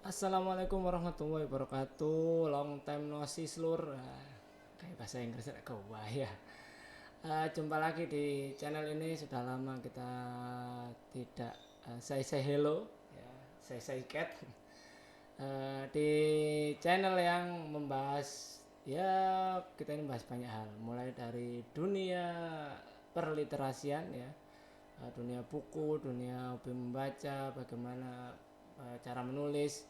Assalamualaikum warahmatullahi wabarakatuh. Long time no see seluruh. Kayak bahasa Inggris agak wah ya. Jumpa lagi di channel ini. Sudah lama kita tidak say hello ya, say cat. Di channel yang membahas ya, kita ini bahas banyak hal, mulai dari dunia perliterasian ya, dunia buku, dunia hobi membaca, bagaimana cara menulis,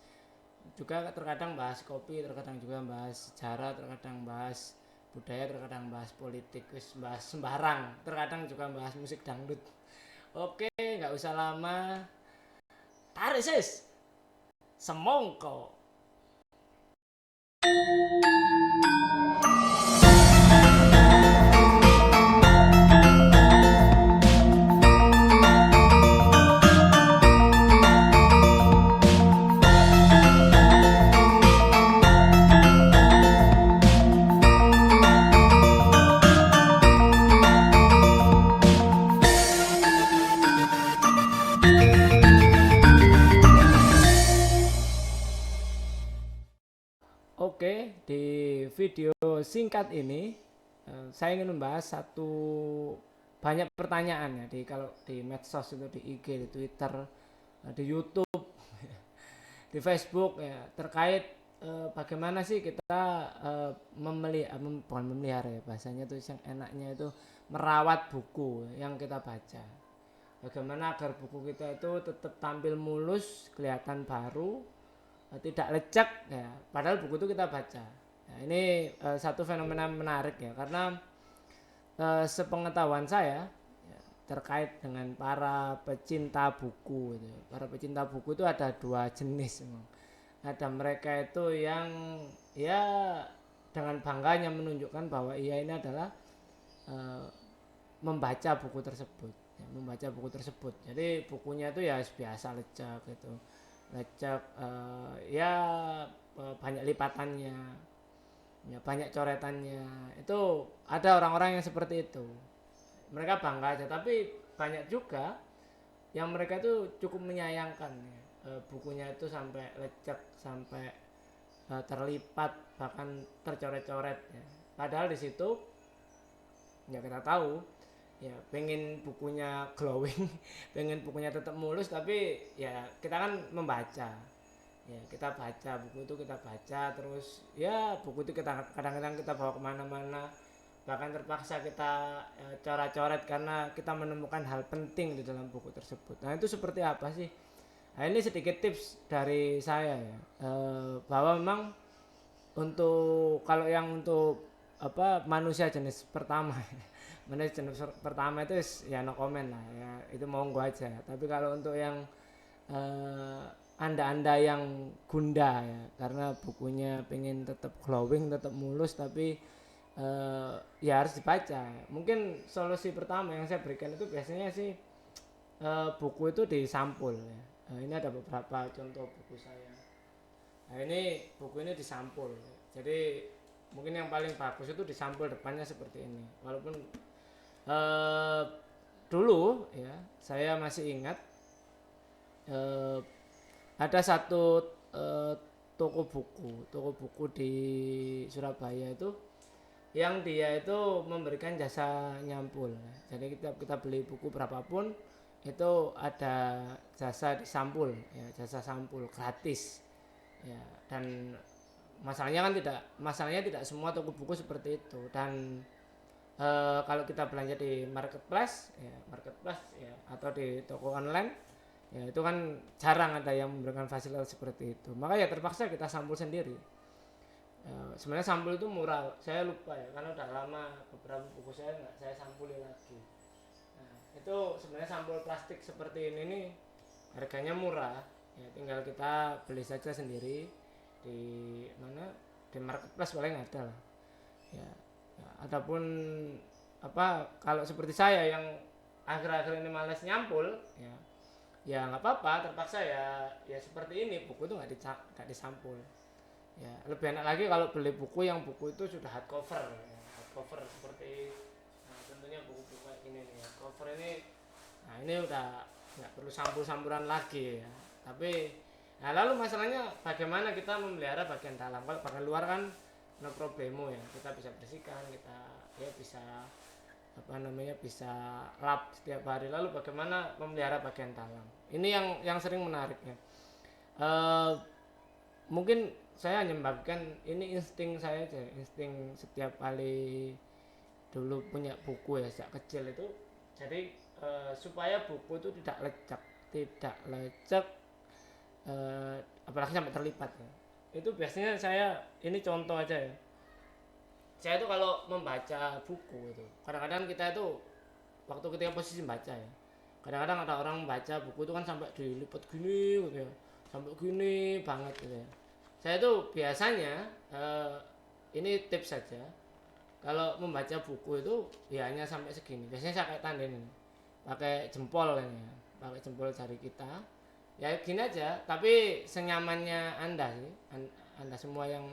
juga terkadang bahas kopi, terkadang juga bahas sejarah, terkadang bahas budaya, terkadang bahas politik, bahas sembarang, terkadang juga bahas musik dangdut. Oke, nggak usah lama, tarik sis, semongko. Oke, di video singkat ini saya ingin membahas satu banyak pertanyaan ya, di kalau di medsos itu, di IG, di Twitter, di YouTube, di Facebook ya, terkait bagaimana sih kita bukan memelihara ya, bahasanya tuh yang enaknya itu merawat buku yang kita baca. Bagaimana agar buku kita itu tetap tampil mulus, kelihatan baru, tidak lecek ya, padahal buku itu kita baca. Nah, ini satu fenomena menarik ya, karena sepengetahuan saya ya, terkait dengan para pecinta buku gitu. Para pecinta buku itu ada dua jenis memang. Ada mereka itu yang ya dengan bangganya menunjukkan bahwa ia ini adalah uh, membaca buku tersebut ya, membaca buku tersebut. Jadi bukunya itu ya biasa lecek gitu, lecek ya banyak lipatannya ya, banyak coretannya. Itu ada orang-orang yang seperti itu, mereka bangga aja. Tapi banyak juga yang mereka itu cukup menyayangkan ya, bukunya itu sampai lecek, sampai terlipat, bahkan tercoret-coret ya. Padahal di situ ya kita tahu ya, pengen bukunya glowing, pengen bukunya tetap mulus, tapi ya kita kan membaca ya, kita baca buku itu, kita baca terus ya, buku itu kita kadang-kadang kita bawa kemana-mana, bahkan terpaksa kita coret-coret karena kita menemukan hal penting di dalam buku tersebut. Nah, itu seperti apa sih? Nah, ini sedikit tips dari saya ya, bahwa memang untuk kalau yang untuk apa, manusia jenis pertama manusia jenis pertama itu ya no comment lah ya, itu monggo aja. Tapi kalau untuk yang eh, anda-anda yang gunda ya, karena bukunya pengen tetap glowing, tetap mulus, tapi ya harus dibaca. Mungkin solusi pertama yang saya berikan itu biasanya sih, buku itu disampul ya. Ini ada beberapa contoh buku saya. Nah, ini buku ini disampul. Jadi mungkin yang paling bagus itu disampul depannya seperti ini. Walaupun eh, dulu ya, saya masih ingat eh, ada satu eh, toko buku di Surabaya itu, yang dia itu memberikan jasa nyampul. Jadi kita beli buku berapapun itu ada jasa disampul ya, jasa sampul gratis ya. Dan masalahnya tidak semua toko buku seperti itu. Dan kalau kita belanja di marketplace ya, atau di toko online ya, itu kan jarang ada yang memberikan fasilitas seperti itu. Maka ya terpaksa kita sampul sendiri. Sebenarnya sampul itu murah, saya lupa ya, karena udah lama beberapa buku saya nggak saya sampuli lagi. Nah, itu sebenarnya sampul plastik seperti ini nih, harganya murah ya, tinggal kita beli saja sendiri di mana, di marketplace paling ada lah ya. Ya, adapun apa, kalau seperti saya yang akhir-akhir ini males nyampul ya, ya nggak apa-apa, terpaksa ya, ya seperti ini, buku itu nggak disampul ya. Lebih enak lagi kalau beli buku yang buku itu sudah hardcover ya, hardcover seperti, nah tentunya buku-buku kayak gini nih, hardcover ini. Nah, ini udah nggak perlu sampul-sampuran lagi ya. Tapi Nah, lalu masalahnya bagaimana kita memelihara bagian dalam. Kalau bagian luar kan no problemo ya, kita bisa bersihkan, kita ya bisa apa namanya bisa lap setiap hari. Lalu bagaimana memelihara bagian dalam? Ini yang sering menariknya. Eh, Mungkin saya hanya membagikan ini insting saya aja, insting setiap kali dulu punya buku ya sejak kecil itu. Jadi supaya buku itu tidak lecek eh, apalagi sampai terlipat ya. Itu biasanya saya ini contoh aja ya. Saya itu kalau membaca buku itu kadang-kadang kita itu waktu ketika posisi membaca ya. Kadang-kadang ada orang membaca buku itu kan sampai dilipat gini gitu ya. Sampai gini banget gitu ya. Saya itu biasanya ini tips saja. Kalau membaca buku itu ya hanya sampai segini. Biasanya saya kayak tanda ini. Pakai jempol ini ya. Pakai jempol jari kita ya gini aja tapi senyamannya anda sih anda semua yang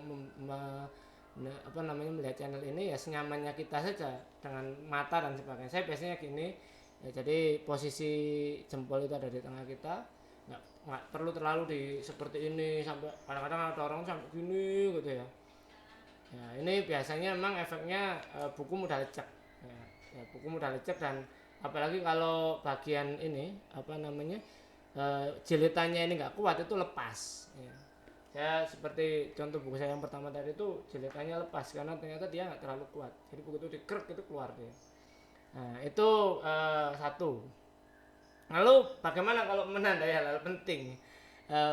apa namanya melihat channel ini ya senyamannya kita saja dengan mata dan sebagainya. Saya biasanya gini ya, jadi posisi jempol itu ada di tengah kita, nggak perlu terlalu di seperti ini sampai kadang-kadang ada orang sampai gini gitu ya. Ya ini biasanya memang efeknya buku mudah lecek ya, ya buku mudah lecek dan apalagi kalau bagian ini apa namanya jilitannya ini nggak kuat itu lepas ya. Saya seperti contoh buku saya yang pertama tadi itu jilitannya lepas karena ternyata dia nggak terlalu kuat jadi buku itu dikrek itu keluar dia. Nah itu satu. Lalu bagaimana kalau menandai hal-hal penting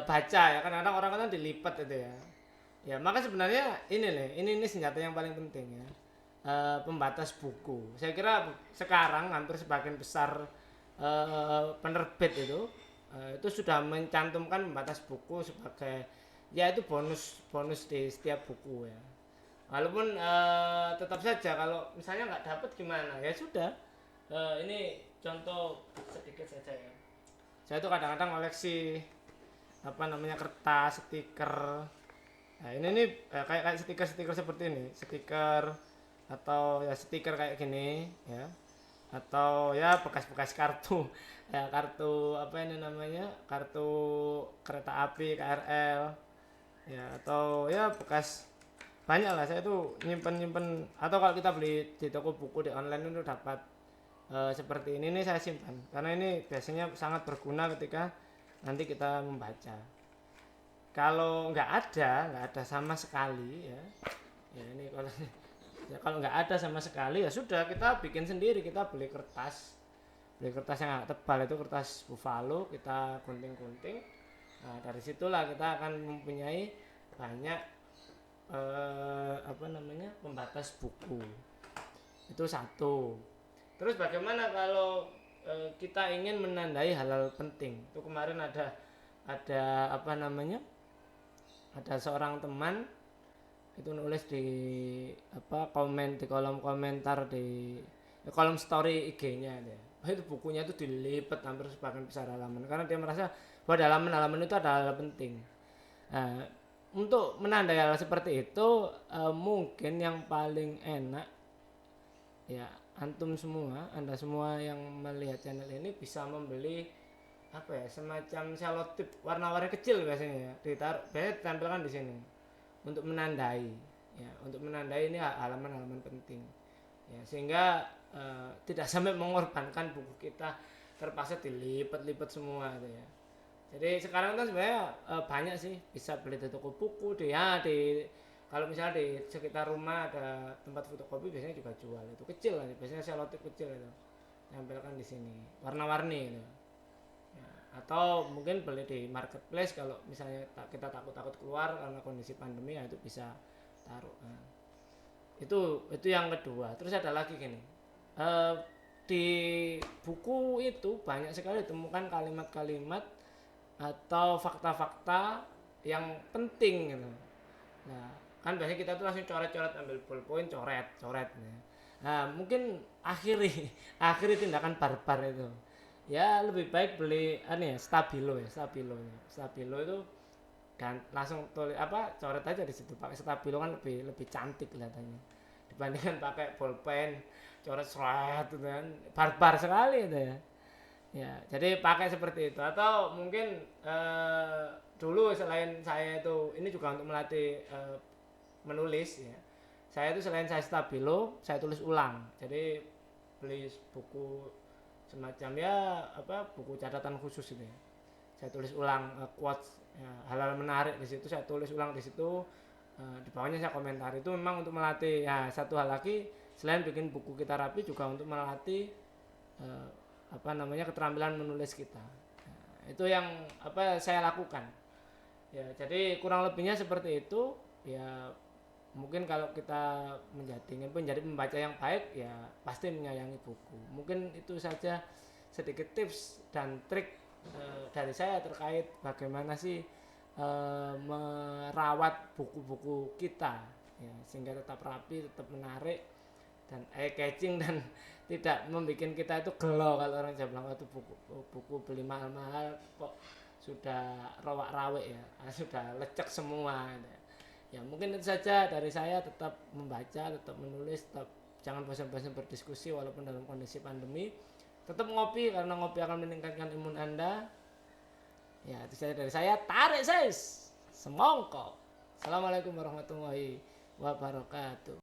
baca ya kadang-kadang orang kan dilipat itu ya. Ya maka sebenarnya ini senjata yang paling penting ya. Pembatas buku. Saya kira sekarang hampir sebagian besar penerbit itu sudah mencantumkan pembatas buku sebagai ya itu bonus di setiap buku ya. Walaupun tetap saja kalau misalnya nggak dapat gimana ya sudah. Ini contoh sedikit saja ya. Saya itu kadang-kadang koleksi apa namanya kertas, stiker. Nah ini nih kayak stiker seperti ini, stiker atau ya stiker kayak gini ya, atau ya bekas-bekas kartu ya kartu apa ini namanya kartu kereta api KRL ya atau ya bekas banyak lah saya tuh nyimpen atau kalau kita beli di toko buku di online itu dapat seperti ini nih saya simpan karena ini biasanya sangat berguna ketika nanti kita membaca. Kalau nggak ada sama sekali ya ya ini kalau ya kalau nggak ada sama sekali ya sudah kita bikin sendiri, kita beli kertas yang agak tebal itu kertas buffalo kita gunting-gunting. Nah dari situlah kita akan mempunyai banyak apa namanya pembatas buku itu satu. Terus bagaimana kalau kita ingin menandai hal-hal penting itu kemarin ada apa namanya ada seorang teman itu nulis di apa komen di kolom komentar di kolom story IG-nya dia. Itu bukunya itu dilipat hampir sebagian besar halaman karena dia merasa bahwa halaman itu ada hal penting. Nah, untuk menandai hal seperti itu mungkin yang paling enak ya anda semua yang melihat channel ini bisa membeli apa ya semacam selotip warna-warni kecil biasanya ya biasanya ditampilkan di sini untuk menandai ini halaman-halaman penting ya sehingga tidak sampai mengorbankan buku kita terpaksa dilipat-lipat semua gitu ya. Jadi sekarang kan sebenarnya banyak sih bisa beli di toko buku di kalau misalnya di sekitar rumah ada tempat fotokopi biasanya juga jual itu kecil lah biasanya selotip kecil itu tampilkan di sini warna-warni itu. Atau mungkin beli di marketplace kalau misalnya kita takut keluar karena kondisi pandemi ya itu bisa taruh. Nah, itu yang kedua. Terus ada lagi gini di buku itu banyak sekali ditemukan kalimat-kalimat atau fakta-fakta yang penting gitu. Nah kan biasanya kita tuh langsung coret-coret ambil ballpoint coret ya. Nah mungkin akhiri tindakan barbar itu ya lebih baik beli stabilo itu dan langsung tulis apa coret aja di situ pakai stabilo kan lebih cantik kelihatannya dibandingkan pakai bolpen coret serat gitu kan barbar sekali itu ya. Ya jadi pakai seperti itu atau mungkin dulu selain saya itu ini juga untuk melatih menulis ya. Saya itu selain saya stabilo, saya tulis ulang. Jadi beli buku semacam ya apa buku catatan khusus itu ya. Saya tulis ulang quotes ya, hal-hal menarik di situ saya tulis ulang di situ. Di bawahnya saya komentar itu memang untuk melatih ya satu hal lagi selain bikin buku kita rapi juga untuk melatih eh, apa namanya keterampilan menulis kita. Nah, itu yang apa saya lakukan ya jadi kurang lebihnya seperti itu ya mungkin kalau kita menjadi pembaca yang baik ya pasti menyayangi buku mungkin itu saja sedikit tips dan trik dari saya terkait bagaimana sih merawat buku-buku kita ya sehingga tetap rapi tetap menarik dan eye catching dan tidak membuat kita itu gelo kalau orang Jawa bilang itu buku beli mahal-mahal kok sudah rawak-rawek ya sudah lecek semua ya mungkin itu saja dari saya tetap membaca tetap menulis tetap jangan bosan-bosan berdiskusi walaupun dalam kondisi pandemi tetap ngopi karena ngopi akan meningkatkan imun anda ya itu saja dari saya tarik ses semongko assalamualaikum warahmatullahi wabarakatuh.